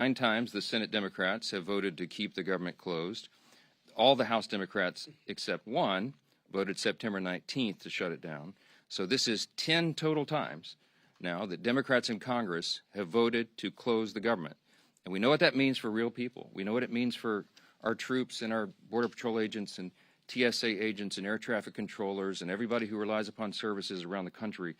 9 times the Senate Democrats have voted to keep the government closed. All the House Democrats except one voted September 19th to shut it down. So this is 10 total times now that Democrats in Congress have voted to close the government. And we know what that means for real people. We know what it means for our troops and our Border Patrol agents and TSA agents and air traffic controllers and everybody who relies upon services around the country.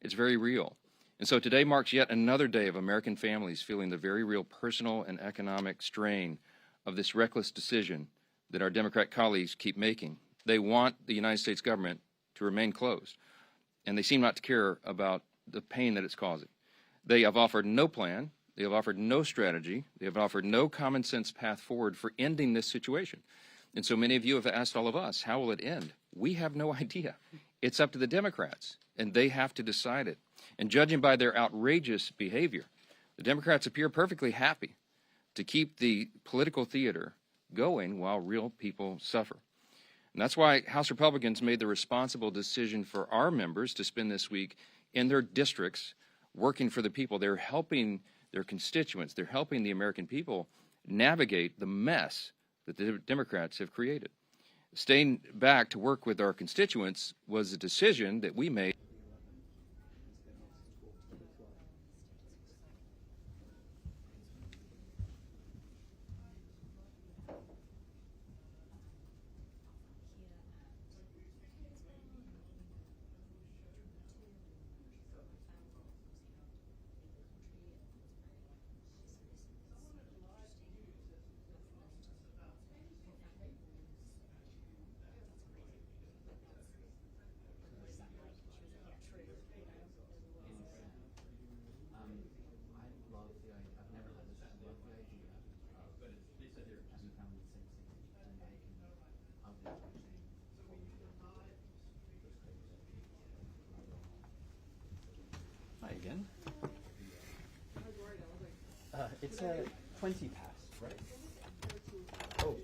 It's very real. And so today marks yet another day of American families feeling the very real personal and economic strain of this reckless decision that our Democrat colleagues keep making. They want the United States government to remain closed, and they seem not to care about the pain that it's causing. They have offered no plan. They have offered no strategy. They have offered no common sense path forward for ending this situation. And so many of you have asked all of us, how will it end? We have no idea. It's up to the Democrats, and they have to decide it. And judging by their outrageous behavior, the Democrats appear perfectly happy to keep the political theater going while real people suffer. And that's why House Republicans made the responsible decision for our members to spend this week in their districts working for the people. They're helping their constituents. They're helping the American people navigate the mess that the Democrats have created. Staying back to work with our constituents was a decision that we made. Hi again. It's 20 past, right? Oh, okay.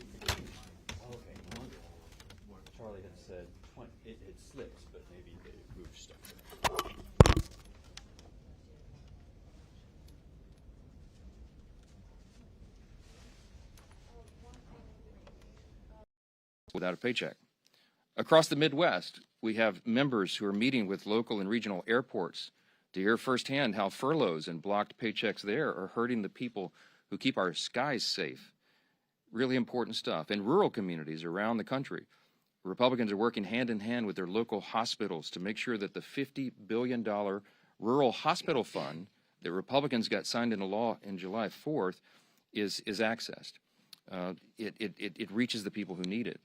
Charlie had said 20. It slips, but maybe they moved stuff. Without a paycheck. Across the Midwest, we have members who are meeting with local and regional airports to hear firsthand how furloughs and blocked paychecks there are hurting the people who keep our skies safe. Really important stuff. In rural communities around the country, Republicans are working hand in hand with their local hospitals to make sure that the $50 billion rural hospital fund that Republicans got signed into law in July 4th is accessed. It reaches the people who need it.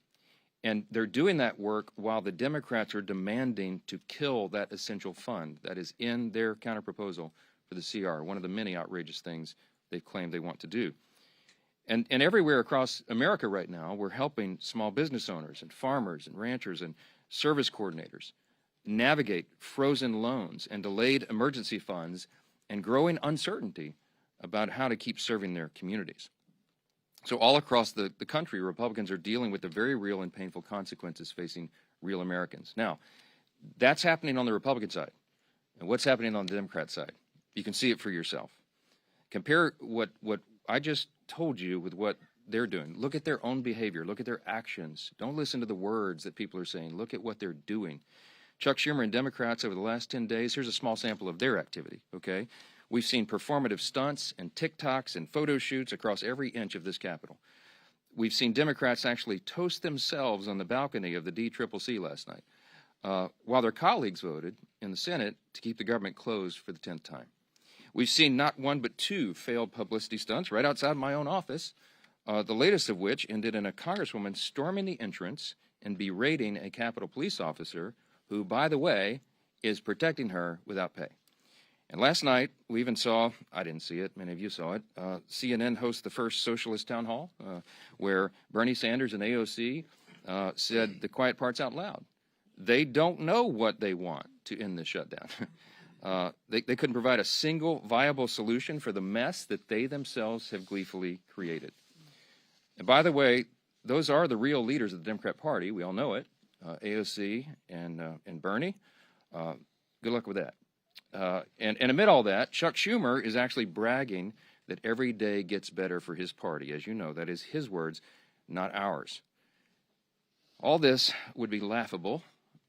And they're doing that work while the Democrats are demanding to kill that essential fund that is in their counterproposal for the CR, one of the many outrageous things they've claimed they want to do. And everywhere across America right now, we're helping small business owners and farmers and ranchers and service coordinators navigate frozen loans and delayed emergency funds and growing uncertainty about how to keep serving their communities. So all across the country, Republicans are dealing with the very real and painful consequences facing real Americans. Now, that's happening on the Republican side. And what's happening on the Democrat side? You can see it for yourself. Compare what I just told you with what they're doing. Look at their own behavior. Look at their actions. Don't listen to the words that people are saying. Look at what they're doing. Chuck Schumer and Democrats over the last 10 days, here's a small sample of their activity, okay? We've seen performative stunts and TikToks and photo shoots across every inch of this Capitol. We've seen Democrats actually toast themselves on the balcony of the DCCC last night, while their colleagues voted in the Senate to keep the government closed for the 10th time. We've seen not one but two failed publicity stunts right outside my own office, the latest of which ended in a congresswoman storming the entrance and berating a Capitol police officer who, by the way, is protecting her without pay. And last night, we even saw, I didn't see it, many of you saw it, CNN host the first socialist town hall where Bernie Sanders and AOC said the quiet parts out loud. They don't know what they want to end this shutdown. They couldn't provide a single viable solution for the mess that they themselves have gleefully created. And by the way, those are the real leaders of the Democrat Party. We all know it, AOC and Bernie. Good luck with that. And amid all that, Chuck Schumer is actually bragging that every day gets better for his party. As you know, that is his words, not ours. All this would be laughable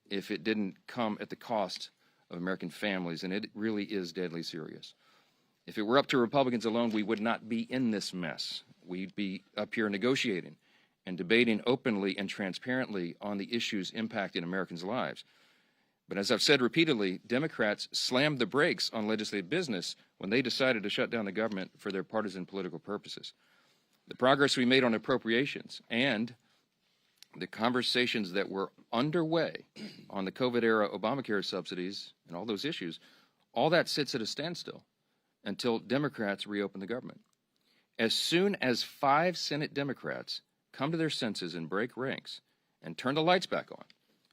if it didn't come at the cost of American families, and it really is deadly serious. If it were up to Republicans alone, we would not be in this mess. We'd be up here negotiating and debating openly and transparently on the issues impacting Americans' lives. But as I've said repeatedly, Democrats slammed the brakes on legislative business when they decided to shut down the government for their partisan political purposes. The progress we made on appropriations and the conversations that were underway on the COVID-era Obamacare subsidies and all those issues, all that sits at a standstill until Democrats reopen the government. As soon as 5 Senate Democrats come to their senses and break ranks and turn the lights back on,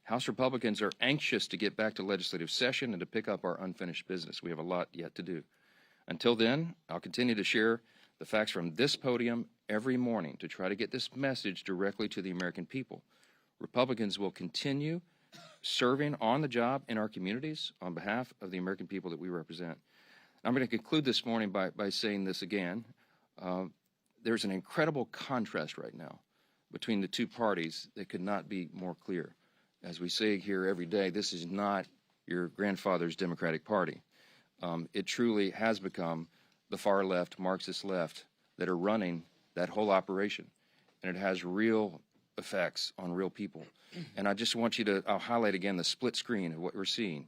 House Republicans are anxious to get back to legislative session and to pick up our unfinished business. We have a lot yet to do. Until then, I'll continue to share the facts from this podium every morning to try to get this message directly to the American people. Republicans will continue serving on the job in our communities on behalf of the American people that we represent. I'm going to conclude this morning by saying this again. There's an incredible contrast right now between the two parties that could not be more clear. As we say here every day, this is not your grandfather's Democratic Party. It truly has become the far left, Marxist left, that are running that whole operation. And it has real effects on real people. And I just want you to, I'll highlight again the split screen of what we're seeing.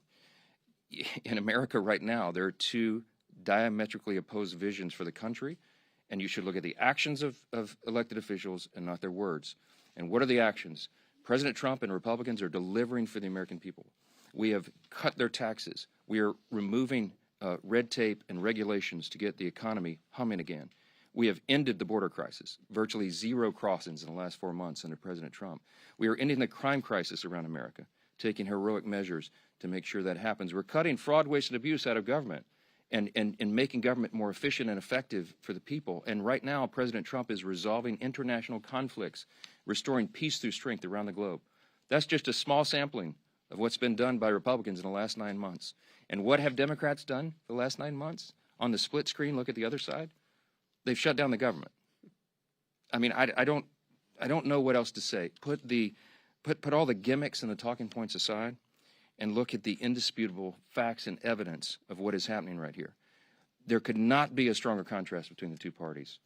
In America right now, there are two diametrically opposed visions for the country, and you should look at the actions of elected officials and not their words. And what are the actions? President Trump and Republicans are delivering for the American people. We have cut their taxes. We are removing red tape and regulations to get the economy humming again. We have ended the border crisis, virtually 0 crossings in the last 4 months under President Trump. We are ending the crime crisis around America, taking heroic measures to make sure that happens. We're cutting fraud, waste, and abuse out of government and making government more efficient and effective for the people. And right now, President Trump is resolving international conflicts, restoring peace through strength around the globe. That's just a small sampling of what's been done by Republicans in the last 9 months. And what have Democrats done the last 9 months? On the split screen, look at the other side. They've shut down the government. I mean, I don't know what else to say. Put all the gimmicks and the talking points aside and look at the indisputable facts and evidence of what is happening right here. There could not be a stronger contrast between the two parties.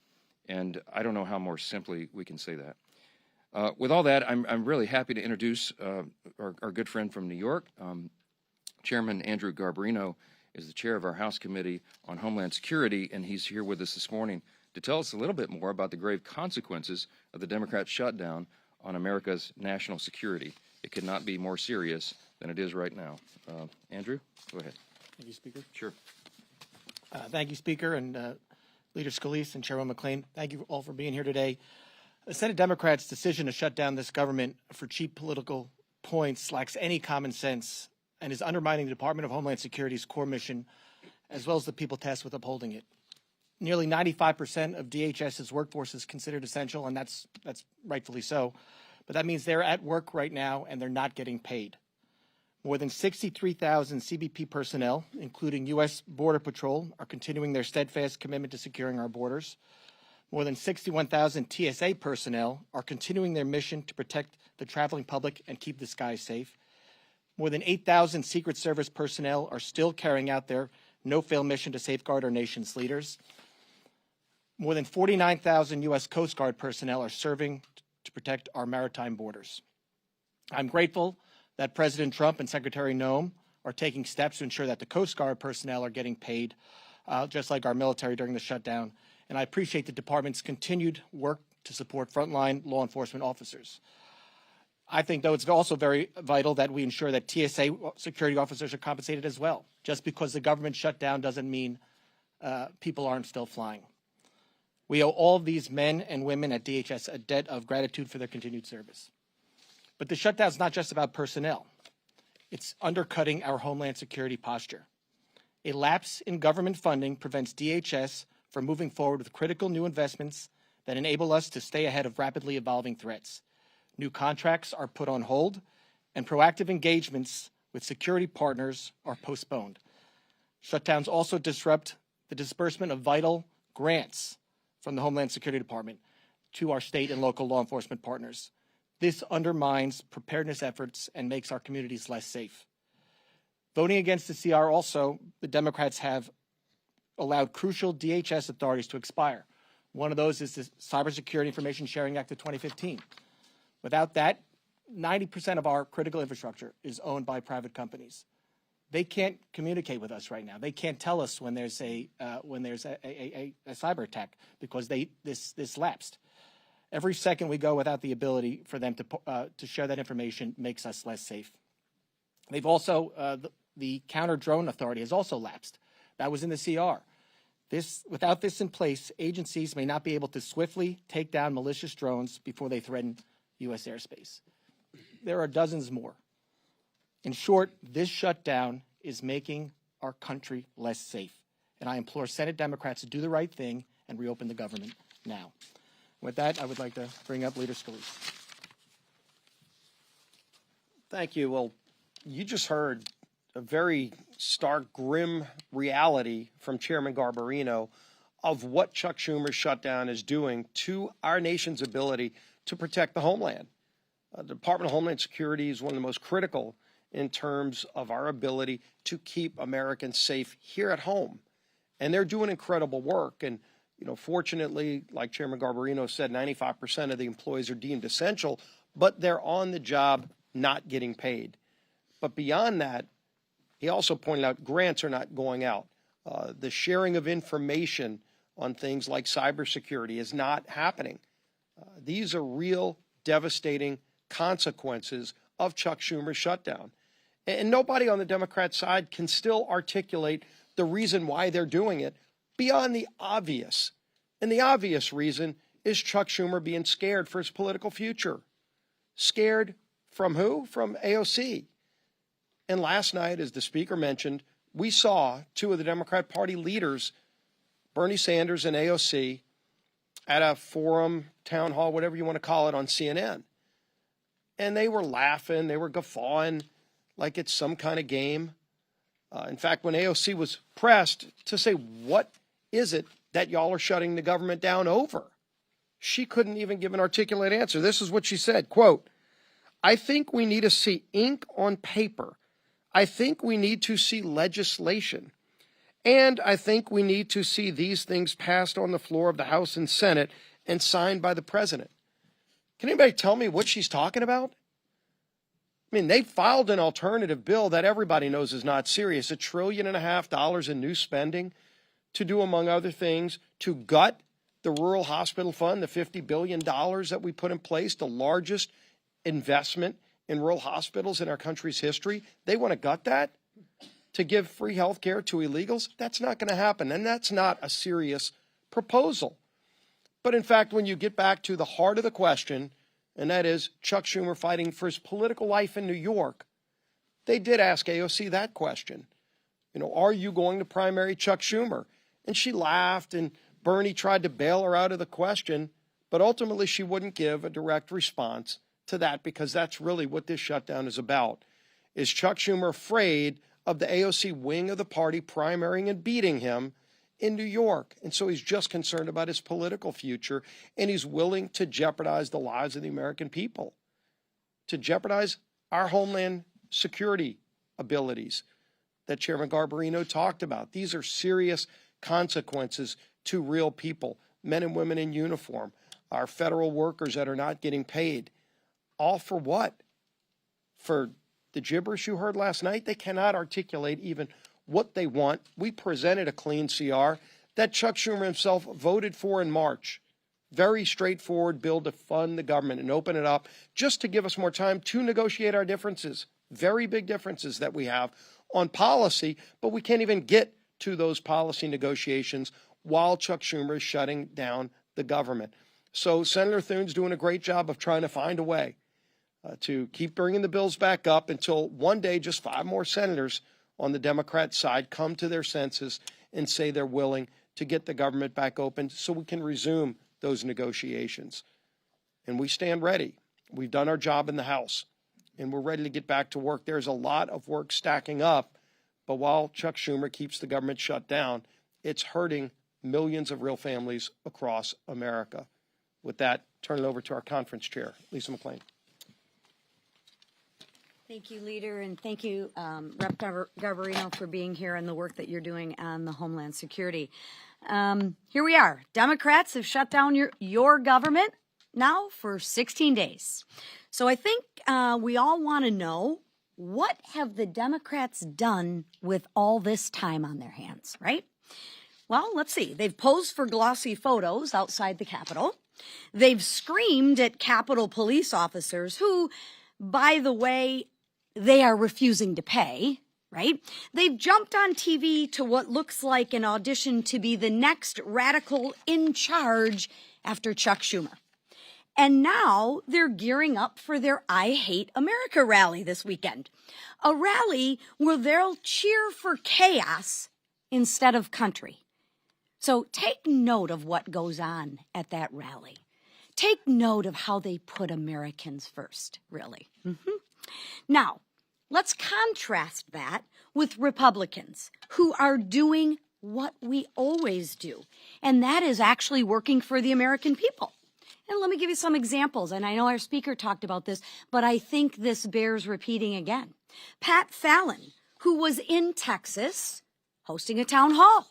And I don't know how more simply we can say that. With all that, I'm really happy to introduce our good friend from New York. Chairman Andrew Garbarino is the chair of our House Committee on Homeland Security, and he's here with us this morning to tell us a little bit more about the grave consequences of the Democrat shutdown on America's national security. It could not be more serious than it is right now. Andrew, go ahead. Thank you, Speaker. Sure. Thank you, Speaker, and Leader Scalise and Chairman McClain. Thank you all for being here today. The Senate Democrats' decision to shut down this government for cheap political points lacks any common sense and is undermining the Department of Homeland Security's core mission, as well as the people tasked with upholding it. Nearly 95% of DHS's workforce is considered essential, and that's rightfully so. But that means they're at work right now, and they're not getting paid. More than 63,000 CBP personnel, including U.S. Border Patrol, are continuing their steadfast commitment to securing our borders. More than 61,000 TSA personnel are continuing their mission to protect the traveling public and keep the skies safe. More than 8,000 Secret Service personnel are still carrying out their no-fail mission to safeguard our nation's leaders. More than 49,000 U.S. Coast Guard personnel are serving to protect our maritime borders. I'm grateful that President Trump and Secretary Noem are taking steps to ensure that the Coast Guard personnel are getting paid, just like our military during the shutdown. And I appreciate the department's continued work to support frontline law enforcement officers. I think, though, it's also very vital that we ensure that TSA security officers are compensated as well. Just because the government shut down doesn't mean people aren't still flying. We owe all of these men and women at DHS a debt of gratitude for their continued service. But the shutdown is not just about personnel. It's undercutting our Homeland Security posture. A lapse in government funding prevents DHS from moving forward with critical new investments that enable us to stay ahead of rapidly evolving threats. New contracts are put on hold, and proactive engagements with security partners are postponed. Shutdowns also disrupt the disbursement of vital grants from the Homeland Security Department to our state and local law enforcement partners. This undermines preparedness efforts and makes our communities less safe. Voting against the CR also, the Democrats have allowed crucial DHS authorities to expire. One of those is the Cybersecurity Information Sharing Act of 2015. Without that, 90% of our critical infrastructure is owned by private companies. They can't communicate with us right now. They can't tell us when there's a cyber attack because this lapsed. Every second we go without the ability for them to share that information makes us less safe. They've also the counter drone authority has also lapsed. That was in the CR. Without this in place, agencies may not be able to swiftly take down malicious drones before they threaten U.S. airspace. There are dozens more. In short, this shutdown is making our country less safe. And I implore Senate Democrats to do the right thing and reopen the government now. With that, I would like to bring up Leader Scalise. Thank you. Well, you just heard a very stark, grim reality from Chairman Garbarino of what Chuck Schumer's shutdown is doing to our nation's ability to protect the homeland. The Department of Homeland Security is one of the most critical in terms of our ability to keep Americans safe here at home. And they're doing incredible work. And, fortunately, like Chairman Garbarino said, 95% of the employees are deemed essential, but they're on the job not getting paid. But beyond that, he also pointed out grants are not going out. The sharing of information on things like cybersecurity is not happening. These are real devastating consequences of Chuck Schumer's shutdown. And nobody on the Democrat side can still articulate the reason why they're doing it beyond the obvious. And the obvious reason is Chuck Schumer being scared for his political future. Scared from who? From AOC. And last night, as the speaker mentioned, we saw two of the Democrat Party leaders, Bernie Sanders and AOC, at a forum, town hall, whatever you want to call it, on CNN. And they were laughing, they were guffawing like it's some kind of game. In fact, when AOC was pressed to say, what is it that y'all are shutting the government down over? She couldn't even give an articulate answer. This is what she said, quote, "I think we need to see ink on paper. I think we need to see legislation. And I think we need to see these things passed on the floor of the House and Senate and signed by the president." Can anybody tell me what she's talking about? I mean, they filed an alternative bill that everybody knows is not serious, $1.5 trillion in new spending to do, among other things, to gut the Rural Hospital Fund, the $50 billion that we put in place, the largest investment in rural hospitals in our country's history. They want to gut that to give free health care to illegals. That's not going to happen, and that's not a serious proposal. But in fact, when you get back to the heart of the question, and that is Chuck Schumer fighting for his political life in New York, they did ask AOC that question. Are you going to primary Chuck Schumer? And she laughed, and Bernie tried to bail her out of the question, but ultimately she wouldn't give a direct response to that, because that's really what this shutdown is about. Is Chuck Schumer afraid of the AOC wing of the party primarying and beating him in New York? And so he's just concerned about his political future, and he's willing to jeopardize the lives of the American people, to jeopardize our homeland security abilities that Chairman Garbarino talked about. These are serious consequences to real people, men and women in uniform, our federal workers that are not getting paid. All for what? For the gibberish you heard last night? They cannot articulate even what they want. We presented a clean CR that Chuck Schumer himself voted for in March. Very straightforward bill to fund the government and open it up just to give us more time to negotiate our differences. Very big differences that we have on policy, but we can't even get to those policy negotiations while Chuck Schumer is shutting down the government. So Senator Thune's doing a great job of trying to find a way to keep bringing the bills back up until one day just 5 more senators on the Democrat side come to their senses and say they're willing to get the government back open so we can resume those negotiations. And we stand ready. We've done our job in the House, and we're ready to get back to work. There's a lot of work stacking up, but while Chuck Schumer keeps the government shut down, it's hurting millions of real families across America. With that, turn it over to our conference chair, Lisa McClain. Thank you, Leader, and thank you, Rep. Garbarino, for being here and the work that you're doing on the Homeland Security. Here we are. Democrats have shut down your government now for 16 days. So I think we all want to know, what have the Democrats done with all this time on their hands, right? Well, let's see. They've posed for glossy photos outside the Capitol. They've screamed at Capitol police officers who, by the way, they are refusing to pay, right? They've jumped on TV to what looks like an audition to be the next radical in charge after Chuck Schumer. And now they're gearing up for their I Hate America rally this weekend. A rally where they'll cheer for chaos instead of country. So take note of what goes on at that rally. Take note of how they put Americans first, really. Now, let's contrast that with Republicans who are doing what we always do, and that is actually working for the American people. And let me give you some examples, and I know our speaker talked about this, but I think this bears repeating again. Pat Fallon, who was in Texas hosting a town hall.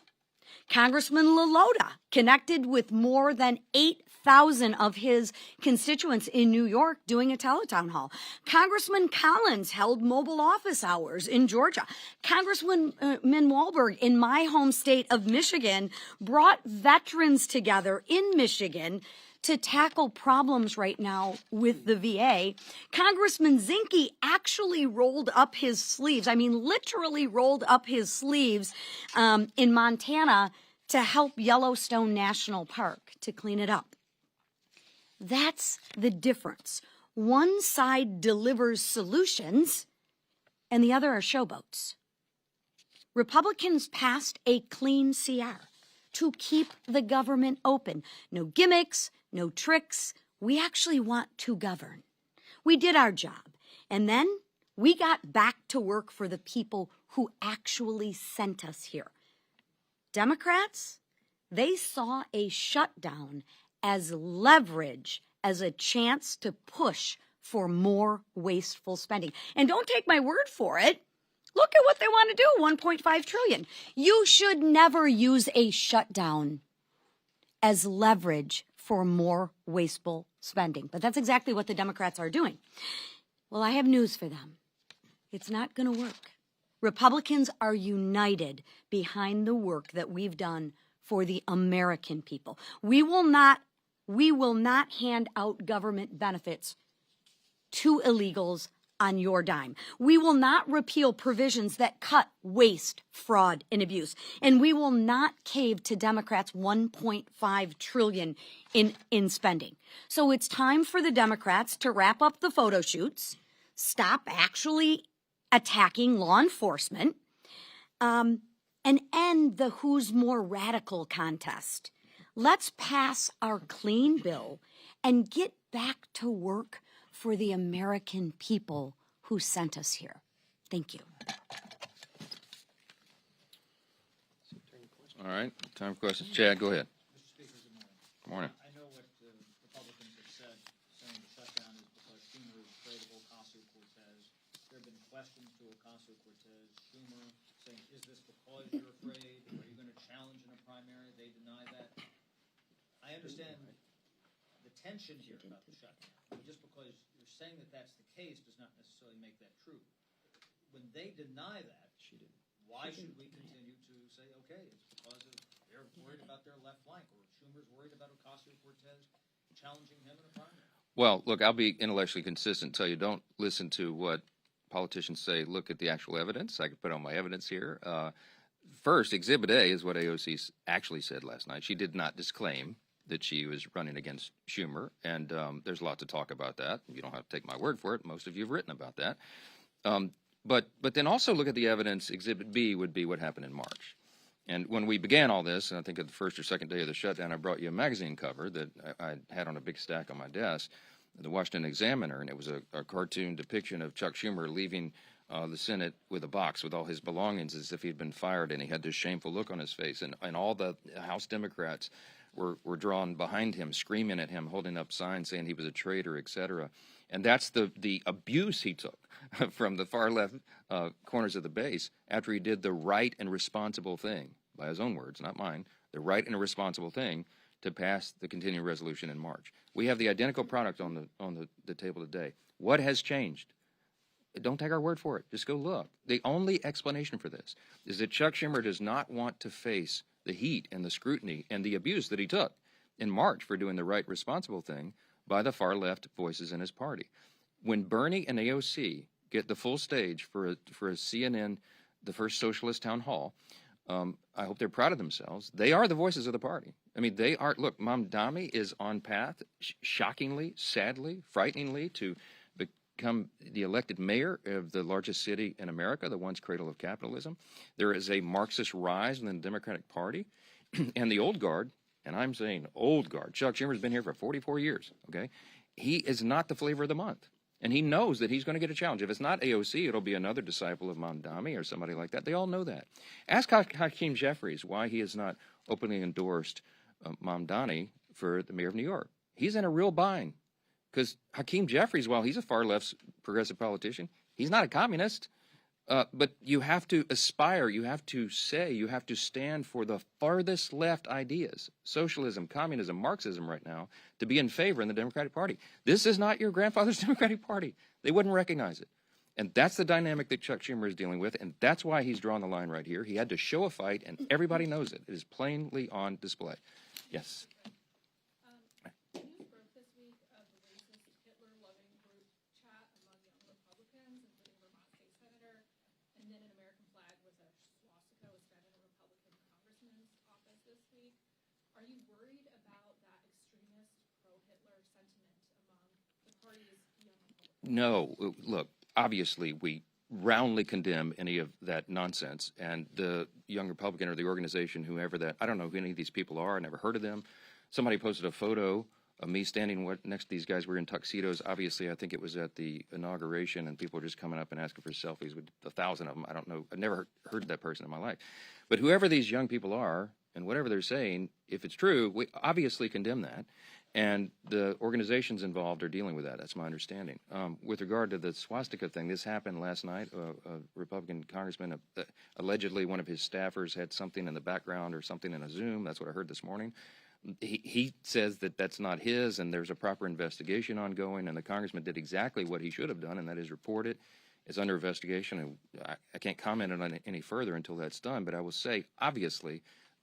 Congressman LaLota connected with more than 8,000 of his constituents in New York doing a teletown hall. Congressman Collins held mobile office hours in Georgia. Congressman Walberg in my home state of Michigan brought veterans together in Michigan to tackle problems right now with the VA. Congressman Zinke actually rolled up his sleeves, I mean literally rolled up his sleeves in Montana to help Yellowstone National Park to clean it up. That's the difference. One side delivers solutions and the other are showboats. Republicans passed a clean CR to keep the government open. No gimmicks, no tricks. We actually want to govern. We did our job. And then we got back to work for the people who actually sent us here. Democrats, they saw a shutdown as leverage, as a chance to push for more wasteful spending. And don't take my word for it. Look at what they want to do, $1.5 trillion. You should never use a shutdown as leverage for more wasteful spending. But that's exactly what the Democrats are doing. Well, I have news for them. It's not going to work. Republicans are united behind the work that we've done for the American people. We will not hand out government benefits to illegals on your dime. We will not repeal provisions that cut waste, fraud, and abuse. And we will not cave to Democrats' $1.5 trillion in spending. So it's time for the Democrats to wrap up the photo shoots, stop actually attacking law enforcement, and end the who's more radical contest. Let's pass our clean bill and get back to work for the American people who sent us here. Thank you. All right, time for questions. Chad, go ahead. Mr. Speaker, good morning. Good morning. I know what the Republicans have said, saying the shutdown is because Schumer is afraid of Ocasio-Cortez. There have been questions to Ocasio-Cortez. Schumer saying, is this because you're afraid? Are you going to challenge in a primary? They deny that. I understand the tension here about the shutdown. But just because you're saying that that's the case does not necessarily make that true. When they deny that, why should we continue to say, okay, it's because they're worried about their left flank, or Schumer's worried about Ocasio-Cortez challenging him in a primary? Well, look, I'll be intellectually consistent and tell you don't listen to what politicians say. Look at the actual evidence. I can put on my evidence here. First, Exhibit A is what AOC actually said last night. She did not disclaim that she was running against Schumer, and there's a lot to talk about that. You don't have to take my word for it. Most of you have written about that. But then also look at the evidence. Exhibit B would be what happened in March. And when we began all this, and I think at the first or second day of the shutdown, I brought you a magazine cover that I had on a big stack on my desk, the Washington Examiner, and it was a cartoon depiction of Chuck Schumer leaving the Senate with a box with all his belongings as if he'd been fired, and he had this shameful look on his face, and all the House Democrats were drawn behind him, screaming at him, holding up signs saying he was a traitor, etc. And that's the abuse he took from the far left corners of the base after he did the right and responsible thing, by his own words, not mine, the right and responsible thing to pass the continuing resolution in March. We have the identical product on the table today. What has changed? Don't take our word for it. Just go look. The only explanation for this is that Chuck Schumer does not want to face the heat and the scrutiny and the abuse that he took in March for doing the right, responsible thing by the far left voices in his party. When Bernie and AOC get the full stage for a CNN, the first socialist town hall, I hope they're proud of themselves. They are the voices of the party. I mean, they are. Look, Mamdani is on path, shockingly, sadly, frighteningly, to become the elected mayor of the largest city in America, the once cradle of capitalism. There is a Marxist rise in the Democratic Party, and the old guard, and I'm saying old guard, Chuck Schumer's been here for 44 years, okay? He is not the flavor of the month, and he knows that he's going to get a challenge. If it's not AOC, it'll be another disciple of Mamdani or somebody like that. They all know that. Ask Hakeem Jeffries why he has not openly endorsed Mamdani for the mayor of New York. He's in a real bind. Because Hakeem Jeffries, while he's a far-left progressive politician, he's not a communist. But you have to aspire, you have to say, you have to stand for the farthest left ideas, socialism, communism, Marxism right now, to be in favor in the Democratic Party. This is not your grandfather's Democratic Party. They wouldn't recognize it. And that's the dynamic that Chuck Schumer is dealing with, and that's why he's drawn the line right here. He had to show a fight, and everybody knows it. It is plainly on display. Yes. Are you worried about that extremist pro-Hitler sentiment among the party's young Republicans? No. Look, obviously we roundly condemn any of that nonsense. And the Young Republican or the organization, whoever that, I don't know who any of these people are. I never heard of them. Somebody posted a photo of me standing next to these guys. We're in tuxedos. Obviously, I think it was at the inauguration, and people were just coming up and asking for selfies with 1,000 of them. I don't know. I've never heard of that person in my life. But whoever these young people are, and whatever they're saying, if it's true, we obviously condemn that. And the organizations involved are dealing with that. That's my understanding. With regard to the swastika thing, this happened last night. A Republican congressman, allegedly one of his staffers had something in the background or something in a Zoom. That's what I heard this morning. He says that that's not his, and there's a proper investigation ongoing, and the congressman did exactly what he should have done, and that is report it. It's under investigation, and I can't comment on it any further until that's done, but I will say, obviously,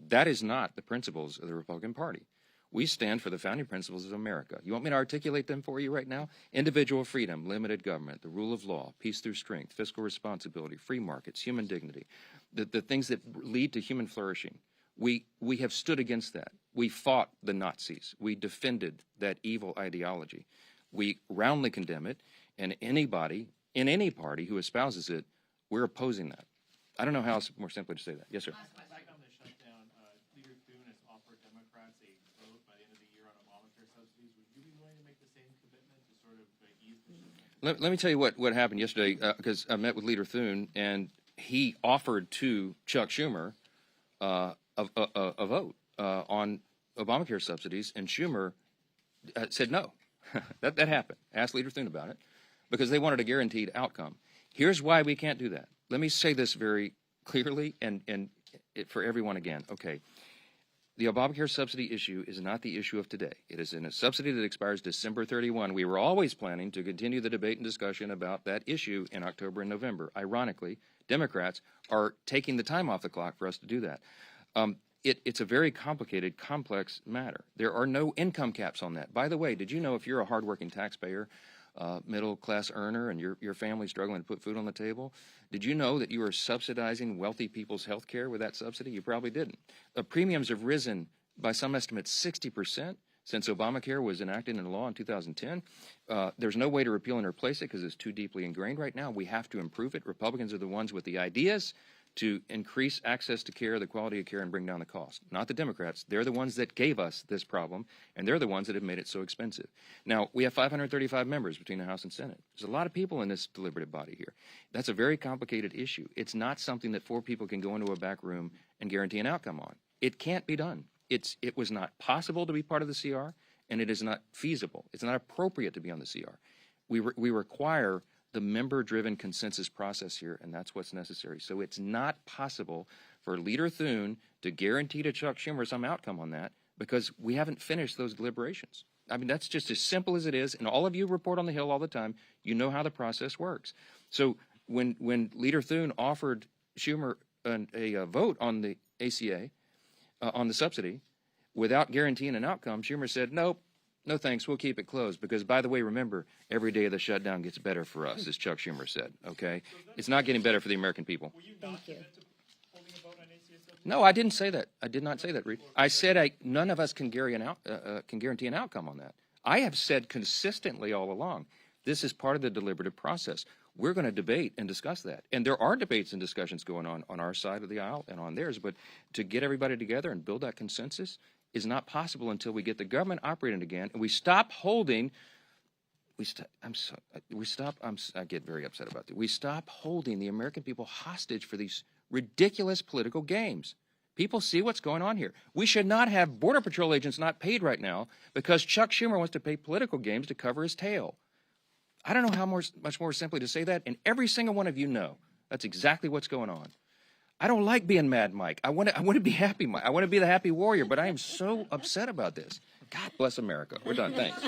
that is not the principles of the Republican Party. We stand for the founding principles of America. You want me to articulate them for you right now? Individual freedom, limited government, the rule of law, peace through strength, fiscal responsibility, free markets, human dignity, the things that lead to human flourishing. We have stood against that. We fought the Nazis. We defended that evil ideology. We roundly condemn it, and anybody in any party who espouses it, we're opposing that. I don't know how else more simply to say that. Yes, sir. Back on the shutdown, Leader Thune has offered Democrats a vote by the end of the year on Obamacare subsidies. Would you be willing to make the same commitment to sort of ease the shutdown? Let me tell you what happened yesterday, because I met with Leader Thune, and he offered to Chuck Schumer a vote on Obamacare subsidies, and Schumer said no. that happened. Asked Leader Thune about it, because they wanted a guaranteed outcome. Here's why we can't do that. Let me say this very clearly and for everyone again. Okay, the Obamacare subsidy issue is not the issue of today. It is in a subsidy that expires December 31. We were always planning to continue the debate and discussion about that issue in October and November. Ironically, Democrats are taking the time off the clock for us to do that. It's a very complicated, complex matter. There are no income caps on that. By the way, did you know if you're a hardworking taxpayer, middle-class earner, and your family's struggling to put food on the table, did you know that you are subsidizing wealthy people's health care with that subsidy? You probably didn't. Premiums have risen by some estimates 60% since Obamacare was enacted into law in 2010. There's no way to repeal and replace it because it's too deeply ingrained right now. We have to improve it. Republicans are the ones with the ideas to increase access to care, the quality of care, and bring down the cost. Not the Democrats. They're the ones that gave us this problem, and they're the ones that have made it so expensive. Now, we have 535 members between the House and Senate. There's a lot of people in this deliberative body here. That's a very complicated issue. It's not something that 4 people can go into a back room and guarantee an outcome on. It can't be done. It was not possible to be part of the CR, and it is not feasible. It's not appropriate to be on the CR. We require the member-driven consensus process here, and that's what's necessary. So it's not possible for Leader Thune to guarantee to Chuck Schumer some outcome on that because we haven't finished those deliberations. I mean, that's just as simple as it is, and all of you report on the Hill all the time. You know how the process works. So when Leader Thune offered Schumer a vote on the ACA, on the subsidy, without guaranteeing an outcome, Schumer said, nope, no thanks, we'll keep it closed. Because, by the way, remember, every day of the shutdown gets better for us, as Chuck Schumer said, okay? It's not getting better for the American people. Thank you. No, I didn't say that. I did not say that, Reed. I said none of us can guarantee an outcome on that. I have said consistently all along, this is part of the deliberative process. We're going to debate and discuss that. And there are debates and discussions going on our side of the aisle and on theirs. But to get everybody together and build that consensus is not possible until we get the government operating again and we stop holding. I get very upset about that. We stop holding the American people hostage for these ridiculous political games. People see what's going on here. We should not have Border Patrol agents not paid right now because Chuck Schumer wants to pay political games to cover his tail. I don't know how much more simply to say that, and every single one of you know that's exactly what's going on. I don't like being Mad Mike. I want to be Happy Mike. I want to be the happy warrior, but I am so upset about this. God bless America. We're done. Thanks.